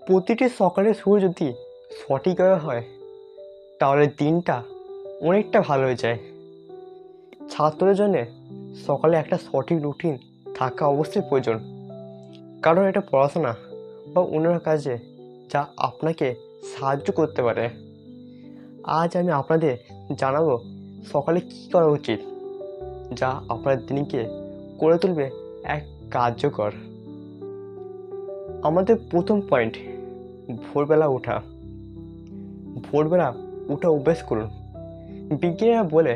প্রতিটি সকালের শুরু যদি সঠিকভাবে হয় তাহলে দিনটা অনেকটা ভালো হয়ে যায়। ছাত্রদের জন্য সকালে একটা সঠিক রুটিন থাকা অবশ্যই প্রয়োজন, কারণ এটা পড়াশোনা বা অন্য কাজে যা আপনাকে সাহায্য করতে পারে। আজ আমি আপনাদের জানাবো সকালে কী করা উচিত, যা আপনার দিনকে করে তুলবে এক কার্যকর। আমাদের প্রথম পয়েন্ট, ভোরবেলা ওঠা। ভোরবেলা ওঠা অভ্যেস করুন। বিজ্ঞানীরা বলে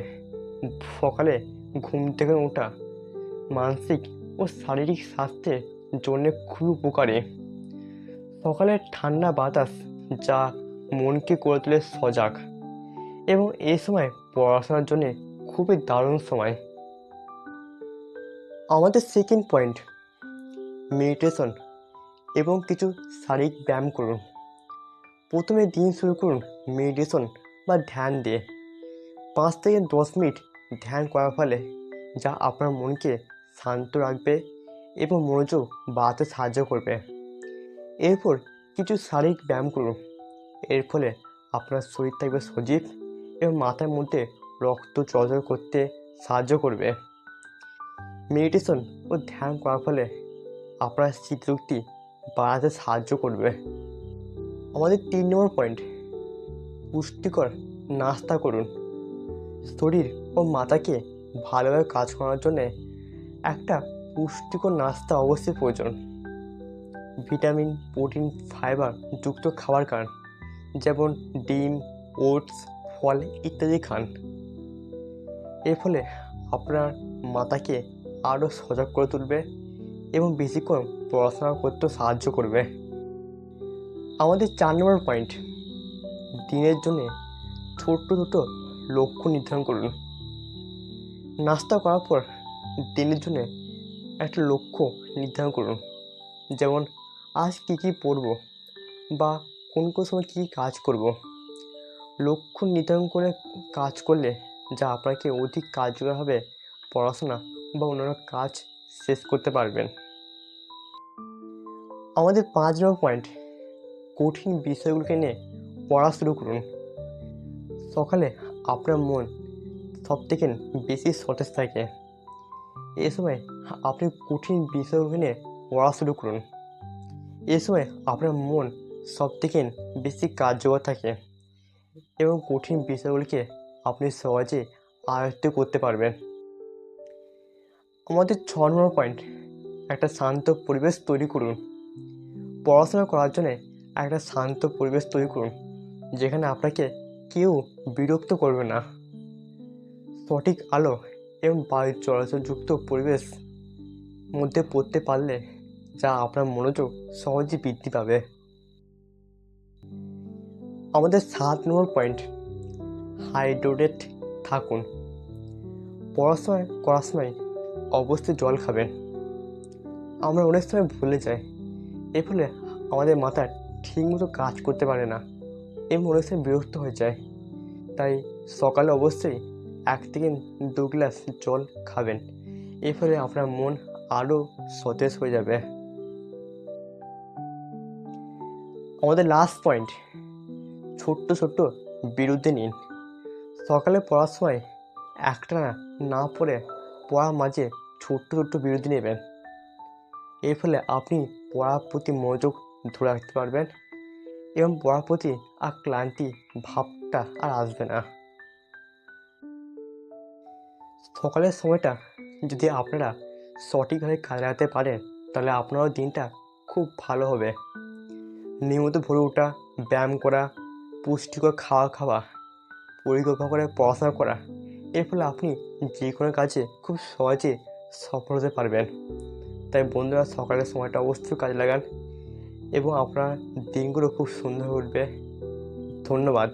সকালে ঘুম থেকে ওঠা মানসিক ও শারীরিক স্বাস্থ্যের জন্য খুব উপকারী। সকালের ঠান্ডা বাতাস যা মনকে করে তোলে সজাগ, এবং এই সময় পড়াশোনার জন্য খুবই দারুণ সময়। আমাদের সেকেন্ড পয়েন্ট, মেডিটেশন এবং কিছু শারীরিক ব্যায়াম করুন। প্রথমে দিন শুরু করুন মেডিটেশন বা ধ্যান দিয়ে। 5 থেকে 10 মিনিট ধ্যান করার ফলে যা আপনার মনকে শান্ত রাখবে এবং মনোযোগ বাড়াতে সাহায্য করবে। এরপর কিছু শারীরিক ব্যায়াম করুন। এর ফলে আপনার শরীর থাকবে সজীব এবং মাথার মধ্যে রক্ত চলাচল করতে সাহায্য করবে। মেডিটেশন ও ধ্যান করার ফলে আপনার স্মৃতিশক্তি বাড়াতে সাহায্য করবে। আমাদের 3 নম্বর পয়েন্ট, পুষ্টিকর নাস্তা করুন। শরীর ও মাথাকে ভালোভাবে কাজ করার জন্য একটা পুষ্টিকর নাস্তা অবশ্যই প্রয়োজন। ভিটামিন, প্রোটিন, ফাইবার যুক্ত খাবার খান, যেমন ডিম, ওটস, ফল ইত্যাদি খান। এর ফলে আপনার মাথাকে আরও সজাগ করে তুলবে এবং বেশিক্ষণ পড়াশোনা করতে সাহায্য করবে। আমাদের 4 নম্বর পয়েন্ট, দিনের জন্য ছোট্ট ছোটো লক্ষ্য নির্ধারণ করুন। নাস্তা করার পর দিনের জন্য একটা লক্ষ্য নির্ধারণ করুন, যেমন আজ কী কী পড়ব বা কোন কোন সময় কী কাজ করব। লক্ষ্য নির্ধারণ করে কাজ করলে যা আপনাকে অধিক কার্যকরভাবে পড়াশোনা বা অন্যান্য কাজ শেষ করতে পারবেন। আমাদের 5 নম্বর পয়েন্ট, কঠিন বিষয়গুলোকে নিয়ে পড়া শুরু করুন। সকালে আপনার মন সবথেকে বেশি সতেজ থাকে। এ সময় আপনি কঠিন বিষয়গুলো নিয়ে পড়া শুরু করুন। এ সময় আপনার মন সবথেকে বেশি কার্যকর থাকে এবং কঠিন বিষয়গুলিকে আপনি সহজে আয়ত্ত করতে পারবেন। আমাদের 6 নম্বর পয়েন্ট, একটা শান্ত পরিবেশ তৈরি করুন। পড়াশোনা করার জন্য একটা শান্ত পরিবেশ তৈরি করুন, যেখানে আপনাকে কেউ বিরক্ত করবে না। সঠিক আলো এবং বায়ু চলাচলযুক্ত পরিবেশ মধ্যে পড়তে পারলে যা আপনার মনোযোগ সহজেই বৃদ্ধি পাবে। আমাদের 7 নম্বর পয়েন্ট, হাইড্রেটেড থাকুন। পড়াশোনা করার সময় অবশ্যই জল খাবেন। আমরা অনেক সময় ভুলে যাই, এর ফলে আমাদের মাথা ঠিকমতো কাজ করতে পারে না এবং অনেক সময় বিরক্ত হয়ে যায়। তাই সকালে অবশ্যই 1 থেকে 2 গ্লাস জল খাবেন। এর ফলে আপনার মন আরও সতেজ হয়ে যাবে। আমাদের লাস্ট পয়েন্ট, ছোট্ট ছোট্ট বিরতি নিন। সকালে পড়ার সময় একটানা না পড়ে পড়ার মাঝে ছোট্ট ছোট্ট বিরতি নেবেন। এর ফলে আপনি পড়ার প্রতি মনোযোগ ধরে রাখতে পারবেন এবং পড়ার প্রতি আর ক্লান্তি ভাবটা আর আসবে না। সকালের সময়টা যদি আপনারা সঠিকভাবে কাজে লাগাতে পারেন তাহলে আপনারও দিনটা খুব ভালো হবে। নিয়মিত ভোরে ওঠা, ব্যায়াম করা, পুষ্টিকর খাওয়া খাওয়া, পরিকল্পনা করে পড়াশোনা করা, এর ফলে আপনি যে কোনো কাজে খুব সহজে সফল হতে পারবেন। তাই বন্ধুরা, সকালের সময়টা অবশ্যই কাজে লাগান এবং আপনার দিনগুলো খুব সুন্দর হয়ে উঠবে। ধন্যবাদ।